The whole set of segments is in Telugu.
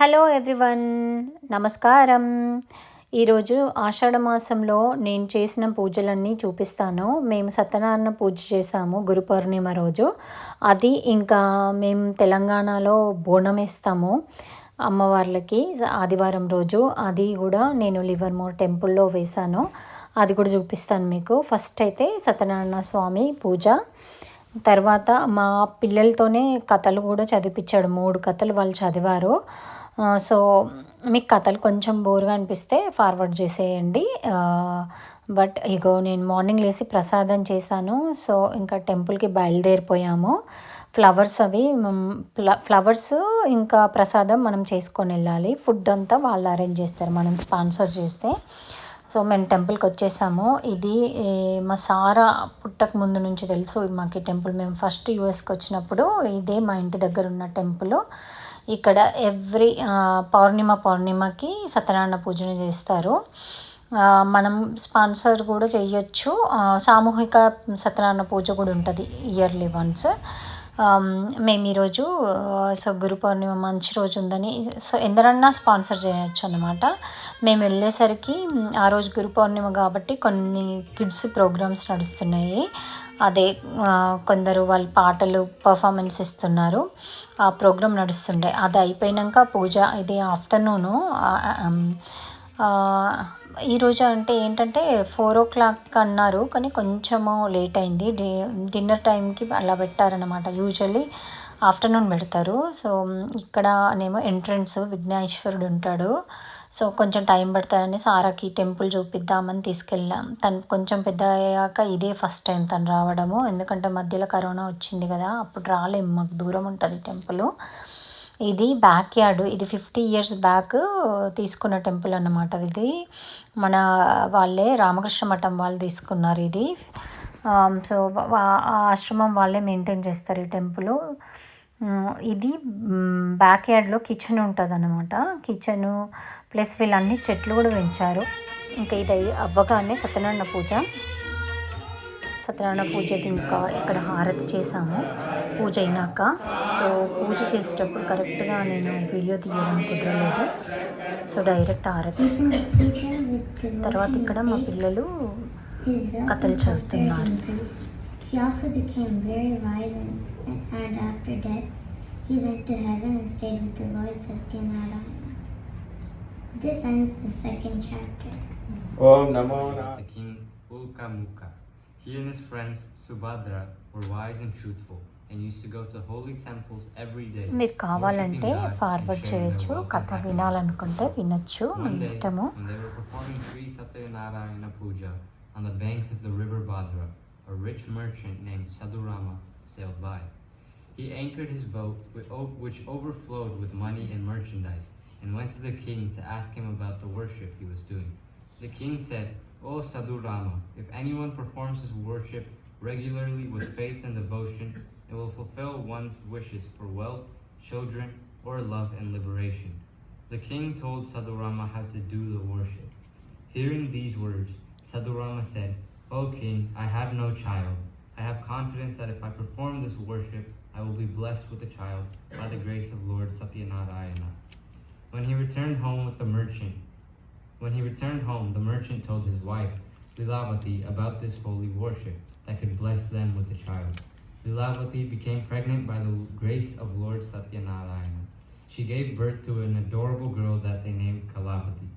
హలో ఎవ్రీవన్, నమస్కారం. ఈరోజు ఆషాఢ మాసంలో నేను చేసిన పూజలన్నీ చూపిస్తాను. మేము సత్యనారాయణ పూజ చేసాము గురు పౌర్ణిమ రోజు. అది ఇంకా మేము తెలంగాణలో బోనం వేస్తాము అమ్మవార్లకి ఆదివారం రోజు. అది కూడా నేను లివర్మోర్ టెంపుల్లో వేశాను. అది కూడా చూపిస్తాను మీకు. ఫస్ట్ అయితే సత్యనారాయణ స్వామి పూజ, తర్వాత మా పిల్లలతోనే కథలు కూడా చదివించాడు. 3 కథలు వాళ్ళు చదివారు. సో మీకు కథలు కొంచెం బోర్గా అనిపిస్తే ఫార్వర్డ్ చేసేయండి. బట్ ఇగో నేను మార్నింగ్ లేచి ప్రసాదం చేశాను. సో ఇంకా టెంపుల్కి బయలుదేరిపోయాము. ఫ్లవర్స్ ఇంకా ప్రసాదం మనం చేసుకొని వెళ్ళాలి. ఫుడ్ అంతా వాళ్ళు అరేంజ్ చేస్తారు మనం స్పాన్సర్ చేస్తే. సో మేము టెంపుల్కి వచ్చేసాము. ఇది మా సారా పుట్టక ముందు నుంచి తెలుసు మాకు ఈ టెంపుల్. మేము ఫస్ట్ యూఎస్కి వచ్చినప్పుడు ఇదే మా ఇంటి దగ్గర ఉన్న టెంపుల్. ఇక్కడ ఎవ్రీ పౌర్ణిమకి సత్యనారాయణ పూజను చేస్తారు. మనం స్పాన్సర్ కూడా చేయొచ్చు. సామూహిక సత్యనారాయణ పూజ కూడా ఉంటుంది ఇయర్లీ వన్స్. మేము ఈరోజు సో గురు పౌర్ణిమ మంచి రోజు ఉందని సో ఎందరన్నా స్పాన్సర్ చేయొచ్చు అన్నమాట. మేము వెళ్ళేసరికి ఆ రోజు గురు పౌర్ణిమ కాబట్టి కొన్ని కిడ్స్ ప్రోగ్రామ్స్ నడుస్తున్నాయి. అదే కొందరు వాళ్ళు పాటలు పర్ఫార్మెన్స్ ఇస్తున్నారు. ఆ ప్రోగ్రామ్ నడుస్తుండే. అది అయిపోయాక పూజ ఇది ఆఫ్టర్నూను. ఈరోజు అంటే ఏంటంటే 4 o'clock అన్నారు, కానీ కొంచెము లేట్ అయింది. డిన్నర్ టైంకి అలా పెట్టారనమాట. యూజువల్లీ ఆఫ్టర్నూన్ పెడతారు. సో ఇక్కడ నేమో ఎంట్రన్స్ విఘ్నేశ్వరుడు ఉంటాడు. సో కొంచెం టైం పడుతుందని సారాకి టెంపుల్ చూపిద్దామని తీసుకెళ్ళాం. తను కొంచెం పెద్ద అయ్యాక ఇదే ఫస్ట్ టైం తను రావడము. ఎందుకంటే మధ్యలో కరోనా వచ్చింది కదా, అప్పుడు రాలేము, మాకు దూరం ఉంటుంది టెంపుల్. ఇది బ్యాక్ యార్డ్. ఇది 50 years బ్యాక్ తీసుకున్న టెంపుల్ అన్నమాట. ఇది మన వాళ్ళే రామకృష్ణ మఠం వాళ్ళు తీసుకున్నారు ఇది. సో ఆశ్రమం వాళ్ళే మెయింటైన్ చేస్తారు ఈ టెంపుల్. ఇది బ్యాక్ యార్డ్లో కిచెన్ ఉంటుంది అన్నమాట. కిచెను ప్లస్ వీళ్ళన్ని చెట్లు కూడా పెంచారు. ఇంకా ఇది అవ్వగానే సత్యనారాయణ పూజ ఇంకా ఇక్కడ హారతి చేసాము పూజ అయినాక. సో పూజ చేసేటప్పుడు కరెక్ట్గా నేను వీడియో తీయడం కుదరలేదు. సో డైరెక్ట్ హారతి. తర్వాత ఇక్కడ మా పిల్లలు కథలు చేస్తున్నారు. He also became very wise and after death he went to heaven and stayed with the Lord Satyanarayana. This ends the second chapter. Om Namo Narayanaya. The king Ulkamukha. He and his friends Subhadra were wise and truthful and used to go to holy temples every day. మీరు కావాలంటే ఫార్వర్డ్ చేయొచ్చు, కథ వినాలనుకుంటే వినొచ్చు, మీ ఇష్టము. When they were performing Sri Satyanarayana Puja on the banks of the river Bhadra, a rich merchant named Sadhurama sailed by. He anchored his boat, which overflowed with money and merchandise, and went to the king to ask him about the worship he was doing. The king said, "O Sadhurama, if anyone performs his worship regularly with faith and devotion, it will fulfill one's wishes for wealth, children, or love and liberation." The king told Sadhurama how to do the worship. Hearing these words, Sadhurama said, "O king, I have no child. I have confidence that if I perform this worship, I will be blessed with a child by the grace of Lord Satyanarayana." When he returned home, the merchant told his wife, Lilavati, about this holy worship that could bless them with a child. Lilavati became pregnant by the grace of Lord Satyanarayana. She gave birth to an adorable girl that they named Kalavati.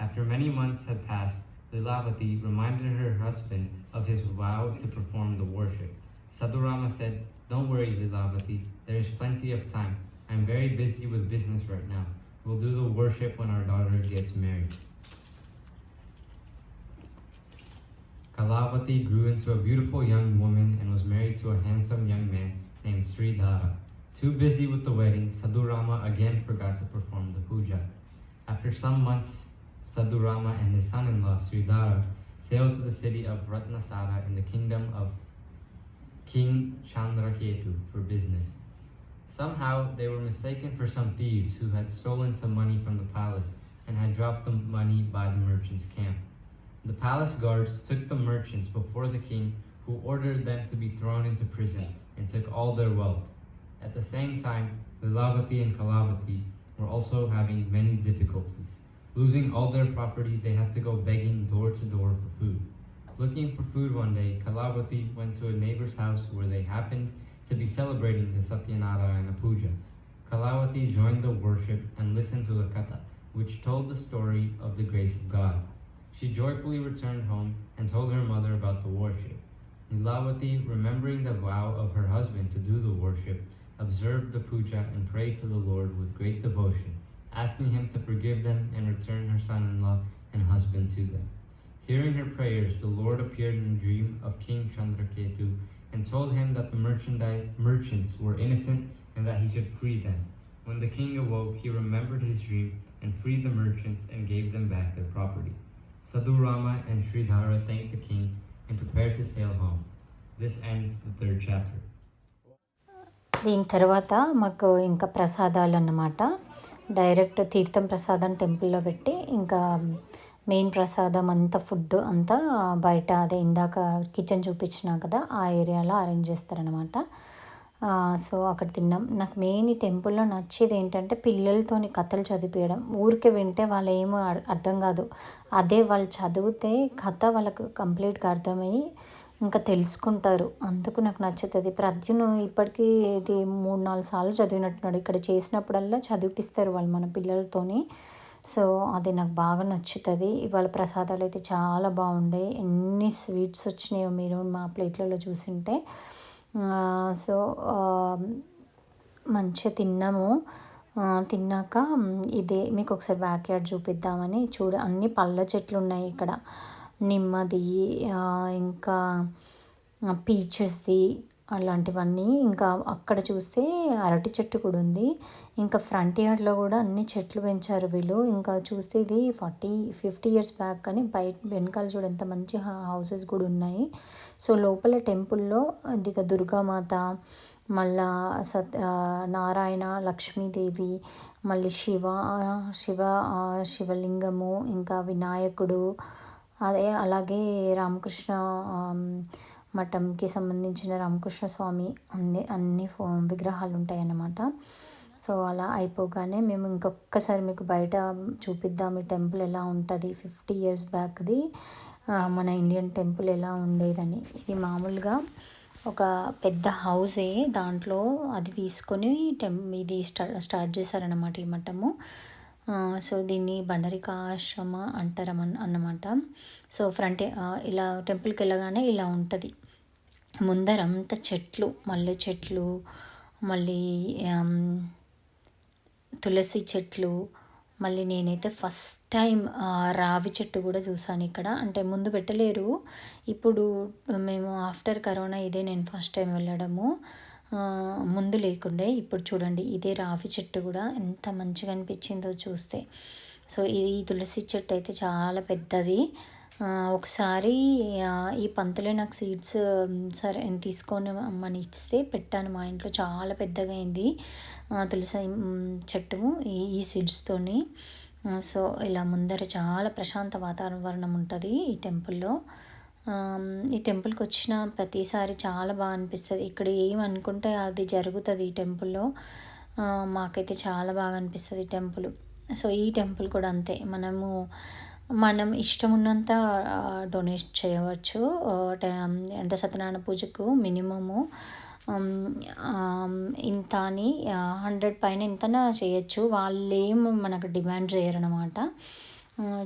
After many months had passed, Lilavati reminded her husband of his vow to perform the worship. Sadhurama said, "Don't worry, Lilavati, there is plenty of time. I'm very busy with business right now. We'll do the worship when our daughter gets married." Kalavati grew into a beautiful young woman and was married to a handsome young man named Sridhara. Too busy with the wedding, Sadhurama again forgot to perform the puja. After some months, Sadhurama and his son-in-law Sridhara sailed to the city of Ratnasara in the kingdom of King Chandraketu for business. Somehow, they were mistaken for some thieves who had stolen some money from the palace and had dropped the money by the merchant's camp. The palace guards took the merchants before the king, who ordered them to be thrown into prison and took all their wealth. At the same time, Lilavati and Kalavati were also having many difficulties. Losing all their property, they had to go begging door to door for food. Looking for food one day, Kalavati went to a neighbor's house where they happened to be celebrating the Satyanarayana Puja. Kalavati joined the worship and listened to the katha, which told the story of the grace of God. She joyfully returned home and told her mother about the worship. Nilavati, remembering the vow of her husband to do the worship, observed the puja and prayed to the Lord with great devotion, asking him to forgive them and return her son-in-law and husband to them. Hearing her prayers, the Lord appeared in a dream of King Chandraketu and told him that the merchants were innocent and that he should free them. When the king awoke, he remembered his dream and freed the merchants and gave them back their property. Sadhu Rama and Sridhara thanked the king and prepared to sail home. This ends the 3rd chapter. దీని తర్వాత మాకు ఇంకా ప్రసాదాలు అన్నమాట. డైరెక్ట్ తీర్థం ప్రసాదం టెంపుల్లో పెట్టి ఇంకా మెయిన్ ప్రసాదం అంతా ఫుడ్ అంతా బయట అదే ఇందాక కిచెన్ చూపించినా కదా ఆ ఏరియాలో అరేంజ్ చేస్తారనమాట. సో అక్కడ తిన్నాం. నాకు మెయిన్ ఈ టెంపుల్లో నచ్చేది ఏంటంటే పిల్లలతోని కథలు చదివించడం. ఊరికే వింటే వాళ్ళు ఏమో అర్థం కాదు. అదే వాళ్ళు చదివితే కథ వాళ్ళకు కంప్లీట్గా అర్థమయ్యి ఇంకా తెలుసుకుంటారు. అందుకు నాకు నచ్చుతుంది. ప్రద్యును ఇప్పటికీ ఇది 3-4 సార్లు చదివినట్టున్నాడు. ఇక్కడ చేసినప్పుడల్లా చదివిపిస్తారు వాళ్ళు మన పిల్లలతోని. సో అది నాకు బాగా నచ్చుతుంది. ఇవాళ ప్రసాదాలు అయితే చాలా బాగుండే. ఎన్ని స్వీట్స్ వచ్చినాయో మీరు మా ప్లేట్లలో చూసింటే. సో మంచిగా తిన్నాము. తిన్నాక ఇదే మీకు ఒకసారి బ్యాక్ యార్డ్ చూపిద్దామని అన్ని పళ్ళ చెట్లు ఉన్నాయి ఇక్కడ. నిమ్మది, ఇంకా పీచెస్ది అలాంటివన్నీ. ఇంకా అక్కడ చూస్తే అరటి చెట్టు కూడా ఉంది. ఇంకా ఫ్రంట్ యార్డ్లో కూడా అన్ని చెట్లు పెంచారు వీళ్ళు. ఇంకా చూస్తే ఇది 40-50 ఇయర్స్ బ్యాక్ అని వెనకాల చూడ ఎంత మంచి హౌసెస్ కూడా ఉన్నాయి. సో లోపల టెంపుల్లో ఇదిగా దుర్గామాత, మళ్ళా నారాయణ, లక్ష్మీదేవి, మళ్ళీ శివలింగము, ఇంకా వినాయకుడు, అలాగే రామకృష్ణ మఠంకి సంబంధించిన రామకృష్ణ స్వామి అన్ని విగ్రహాలు ఉంటాయి అన్నమాట. సో అలా అయిపోగానే మేము ఇంకొకసారి మీకు బయట చూపిద్దాం ఈ టెంపుల్ ఎలా ఉంటుంది 50 ఇయర్స్ బ్యాక్ది, మన ఇండియన్ టెంపుల్ ఎలా ఉండేదని. ఇది మామూలుగా ఒక పెద్ద హౌసే, దాంట్లో అది తీసుకొని ఇది స్టార్ట్ చేశారన్నమాట ఈ మఠము. సో దీన్ని బండరికాశ్రమ అంటారు అన్నమాట. సో ఫ్రంట్ ఇలా టెంపుల్కి వెళ్ళగానే ఇలా ఉంటుంది. ముందరంతా చెట్లు, మల్లె చెట్లు, మళ్ళీ తులసి చెట్లు, మళ్ళీ నేనైతే ఫస్ట్ టైం రావి చెట్టు కూడా చూసాను ఇక్కడ. అంటే ముందు పెట్టలేరు, ఇప్పుడు మేము ఆఫ్టర్ కరోనా ఇదే నేను ఫస్ట్ టైం వెళ్ళడము. ముందు లేకుండే, ఇప్పుడు చూడండి ఇదే రావి చెట్టు కూడా ఎంత మంచిగా అనిపించిందో చూస్తే. సో ఈ తులసి చెట్టు అయితే చాలా పెద్దది. ఒకసారి ఈ పంతులే నాకు సీడ్స్ సరే తీసుకొని అమ్మని ఇస్తే పెట్టాను మా ఇంట్లో. చాలా పెద్దగా అయింది తులసి చెట్టు ఈ సీడ్స్తోని. సో ఇలా ముందర చాలా ప్రశాంత వాతావరణం ఉంటుంది ఈ టెంపుల్లో. ఈ టెంపుల్కి వచ్చిన ప్రతిసారి చాలా బాగా అనిపిస్తుంది. ఇక్కడ ఏమనుకుంటే అది జరుగుతుంది ఈ టెంపుల్లో. మాకైతే చాలా బాగా అనిపిస్తుంది ఈ టెంపుల్. సో ఈ టెంపుల్ కూడా అంతే, మనం ఇష్టం ఉన్నంత డొనేట్ చేయవచ్చు. అంటే సత్యనారాయణ పూజకు మినిమము ఇంత అని 100 పైన ఇంతనా చేయొచ్చు. వాళ్ళేం మనకు డిమాండ్ చేయరన్నమాట.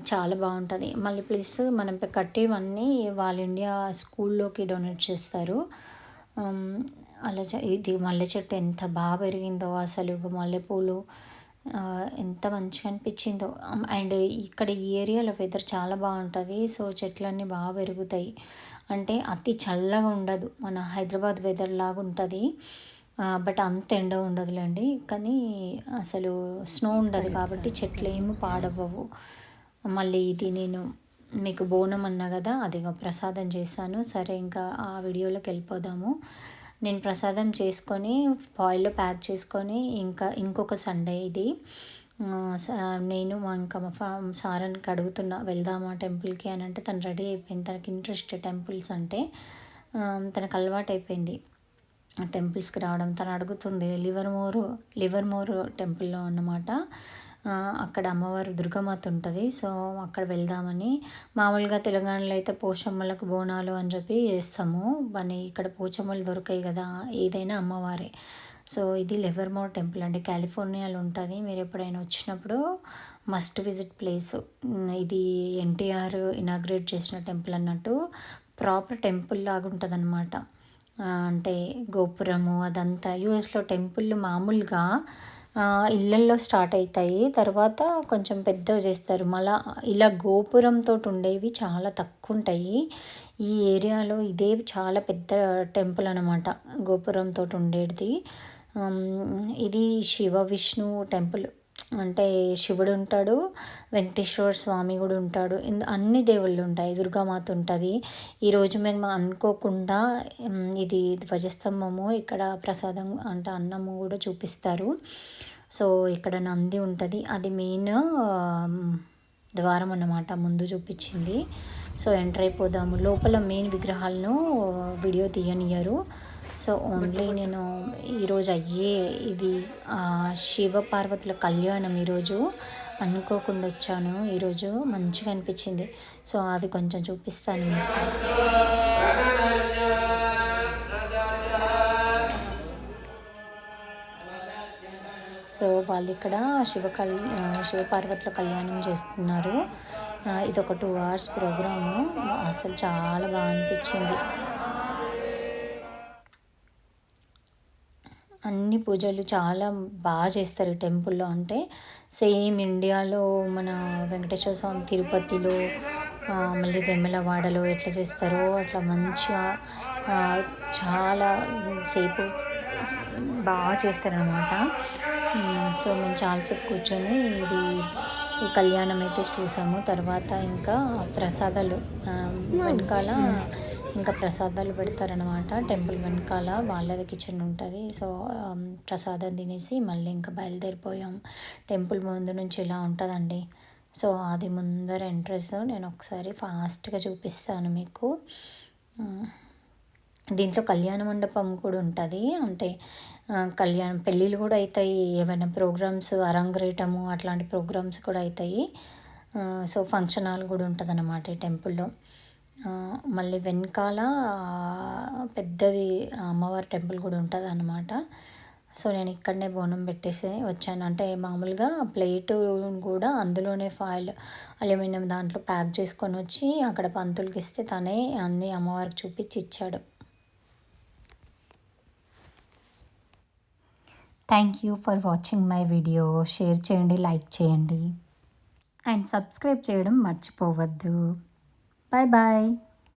చాలా బాగుంటుంది. మళ్ళీ ప్లస్ మనం కట్టేవన్నీ వాళ్ళ ఇండియా స్కూల్లోకి డొనేట్ చేస్తారు. అలా ఇది మల్లె చెట్టు ఎంత బాగా పెరిగిందో అసలు, మల్లెపూలు ఎంత మంచిగా అనిపించిందో. అండ్ ఇక్కడ ఈ ఏరియాలో వెదర్ చాలా బాగుంటుంది. సో చెట్లన్నీ బాగా పెరుగుతాయి. అంటే అతి చల్లగా ఉండదు, మన హైదరాబాద్ వెదర్ లాగా ఉంటుంది. బట్ అంత ఎండ ఉండదులేండి, కానీ అసలు స్నో ఉండదు కాబట్టి చెట్లు ఏమి పాడవ్వవు. మళ్ళీ ఇది నేను మీకు బోనం అన్నా కదా, అదిగా ప్రసాదం చేశాను. సరే ఇంకా ఆ వీడియోలోకి వెళ్ళిపోదాము. నేను ప్రసాదం చేసుకొని ఫాయిల్లో ప్యాక్ చేసుకొని ఇంకొక సండే ఇది నేను ఇంకా సారానికి అడుగుతున్నా వెళ్దామా టెంపుల్కి అని. అంటే తను రెడీ అయిపోయింది, తనకి ఇంట్రెస్ట్ టెంపుల్స్ అంటే, తనకు అలవాటు అయిపోయింది టెంపుల్స్కి రావడం. తను అడుగుతుంది లివర్మోర్ టెంపుల్లో అన్నమాట. అక్కడ అమ్మవారు దుర్గామాత ఉంటుంది. సో అక్కడ వెళ్దామని. మామూలుగా తెలంగాణలో అయితే పోచమ్మలకు బోనాలు అని చెప్పి చేస్తాము. కానీ ఇక్కడ పోచమ్మలు దొరకాయి కదా, ఏదైనా అమ్మవారే. సో ఇది లివర్మోర్ టెంపుల్ అండి, కాలిఫోర్నియాలో ఉంటుంది. మీరు ఎప్పుడైనా వచ్చినప్పుడు మస్ట్ విజిట్ ప్లేస్. ఇది ఎన్టీఆర్ ఇనాగ్రేట్ చేసిన టెంపుల్ అన్నట్టు, ప్రాపర్ టెంపుల్ లాగా ఉంటుంది అనమాట. అంటే గోపురము అదంతా. యూఎస్లో టెంపుల్ మామూలుగా ఇళ్ళల్లో స్టార్ట్ అవుతాయి, తర్వాత కొంచెం పెద్దగా చేస్తారు. మళ్ళా ఇలా గోపురంతో ఉండేవి చాలా తక్కువ ఉంటాయి. ఈ ఏరియాలో ఇదే చాలా పెద్ద టెంపుల్ అనమాట, గోపురంతో ఉండేది. ఇది శివ విష్ణు టెంపుల్. అంటే శివుడు ఉంటాడు, వెంకటేశ్వర స్వామి కూడా ఉంటాడు, అన్ని దేవుళ్ళు ఉంటాయి, దుర్గామాత ఉంటుంది. ఈరోజు మేము అనుకోకుండా ఇది ధ్వజస్తంభము, ఇక్కడ ప్రసాదం అంటే అన్నము కూడా చూపిస్తారు. సో ఇక్కడ నంది ఉంటుంది, అది మెయిన్ ద్వారం అన్నమాట, ముందు చూపించింది. సో ఎంటర్ అయిపోదాము. లోపల మెయిన్ విగ్రహాలను వీడియో తీయనియరు. సో ఓన్లీ నేను ఈరోజు ఇది శివ పార్వతుల కళ్యాణం ఈరోజు అనుకోకుండా వచ్చాను. ఈరోజు మంచిగా అనిపించింది. సో అది కొంచెం చూపిస్తాను మీకు. సో వాళ్ళు ఇక్కడ శివ పార్వతుల కళ్యాణం చేస్తున్నారు. ఇది ఒక 2 hours ప్రోగ్రాము. అసలు చాలా బాగా అనిపించింది. అన్ని పూజలు చాలా బాగా చేస్తారు ఈ టెంపుల్లో. అంటే సేమ్ ఇండియాలో మన వెంకటేశ్వర స్వామి తిరుపతిలో, మళ్ళీ వెమ్మలవాడలో ఎట్లా చేస్తారో అట్లా మంచిగా చాలా సేపు బాగా చేస్తారనమాట. సో మేము చాలాసేపు కూర్చొని ఈ కళ్యాణం అయితే చూసాము. తర్వాత ఇంకా ప్రసాదాలు వెనకాల ఇంకా ప్రసాదాలు పెడతారనమాట. టెంపుల్ వెనకాల వాళ్ళది కిచెన్ ఉంటుంది. సో ప్రసాదం తినేసి మళ్ళీ ఇంకా బయలుదేరిపోయాం. టెంపుల్ ముందు నుంచి ఇలా ఉంటుందండి. సో అది ముందర ఎంట్రెన్స్. నేను ఒకసారి ఫాస్ట్గా చూపిస్తాను మీకు. దీంట్లో కళ్యాణ మండపం కూడా ఉంటుంది. అంటే పెళ్ళిళ్ళు కూడా అవుతాయి, ఏమైనా ప్రోగ్రామ్స్ అరంగరేటము అట్లాంటి ప్రోగ్రామ్స్ కూడా అవుతాయి. సో ఫంక్షన్ హాల్ కూడా ఉంటుంది అన్నమాట ఈ టెంపుల్లో. మళ్ళీ వెనకాల పెద్దది అమ్మవారి టెంపుల్ కూడా ఉంటుంది అన్నమాట. సో నేను ఇక్కడనే బోనం పెట్టేసి వచ్చాను. అంటే మామూలుగా ప్లేటు కూడా అందులోనే ఫాయిల్ అల్యూమినియం దాంట్లో ప్యాక్ చేసుకొని వచ్చి అక్కడ పంతులకి ఇస్తే తనే అన్నీ అమ్మవారికి చూపించి ఇచ్చాడు. Thank you for watching my video. Share చేయండి, లైక్ చేయండి అండ్ సబ్స్క్రైబ్ చేయడం మర్చిపోవద్దు. Bye bye.